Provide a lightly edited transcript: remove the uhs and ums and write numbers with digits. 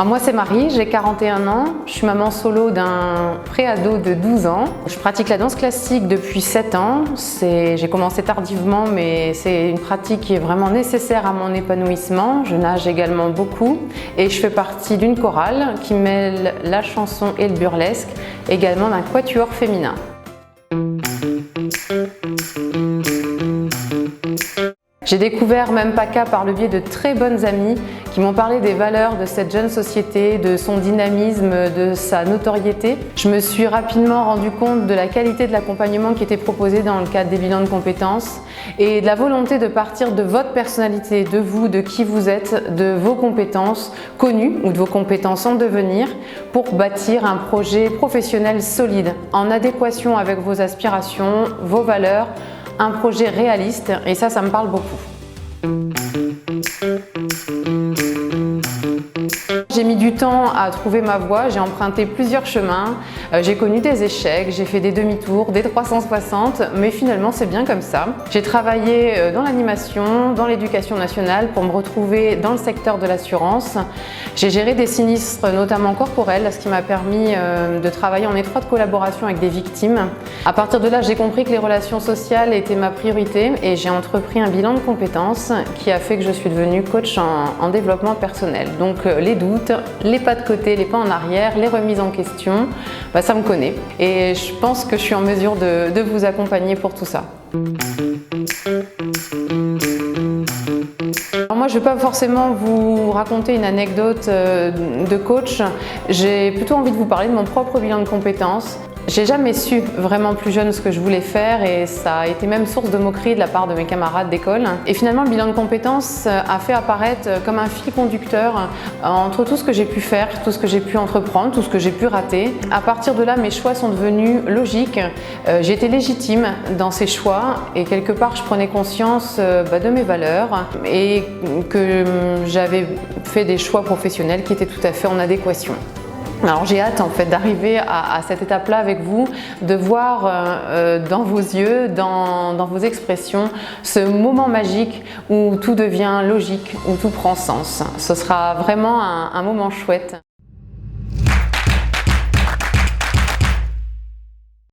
Moi c'est Marie, j'ai 41 ans, je suis maman solo d'un pré-ado de 12 ans. Je pratique la danse classique depuis 7 ans, j'ai commencé tardivement mais c'est une pratique qui est vraiment nécessaire à mon épanouissement. Je nage également beaucoup et je fais partie d'une chorale qui mêle la chanson et le burlesque, également d'un quatuor féminin. J'ai découvert Mempaka par le biais de très bonnes amies qui m'ont parlé des valeurs de cette jeune société, de son dynamisme, de sa notoriété. Je me suis rapidement rendu compte de la qualité de l'accompagnement qui était proposé dans le cadre des bilans de compétences et de la volonté de partir de votre personnalité, de vous, de qui vous êtes, de vos compétences connues ou de vos compétences en devenir pour bâtir un projet professionnel solide, en adéquation avec vos aspirations, vos valeurs, un projet réaliste et ça me parle beaucoup. J'ai mis du temps à trouver ma voie, j'ai emprunté plusieurs chemins, j'ai connu des échecs, j'ai fait des demi-tours, des 360, mais finalement c'est bien comme ça. J'ai travaillé dans l'animation, dans l'éducation nationale pour me retrouver dans le secteur de l'assurance. J'ai géré des sinistres, notamment corporels, ce qui m'a permis de travailler en étroite collaboration avec des victimes. À partir de là, j'ai compris que les relations sociales étaient ma priorité et j'ai entrepris un bilan de compétences qui a fait que je suis devenue coach en développement personnel. Donc les doutes, les pas de côté, les pas en arrière, les remises en question, ça me connaît. Et je pense que je suis en mesure de vous accompagner pour tout ça. Alors moi, je ne vais pas forcément vous raconter une anecdote de coach. J'ai plutôt envie de vous parler de mon propre bilan de compétences. J'ai jamais su vraiment plus jeune ce que je voulais faire et ça a été même source de moquerie de la part de mes camarades d'école. Et finalement, le bilan de compétences a fait apparaître comme un fil conducteur entre tout ce que j'ai pu faire, tout ce que j'ai pu entreprendre, tout ce que j'ai pu rater. À partir de là, mes choix sont devenus logiques. J'étais légitime dans ces choix et quelque part, je prenais conscience de mes valeurs et que j'avais fait des choix professionnels qui étaient tout à fait en adéquation. Alors j'ai hâte en fait d'arriver à cette étape-là avec vous, de voir dans vos yeux, dans vos expressions, ce moment magique où tout devient logique, où tout prend sens. Ce sera vraiment un moment chouette.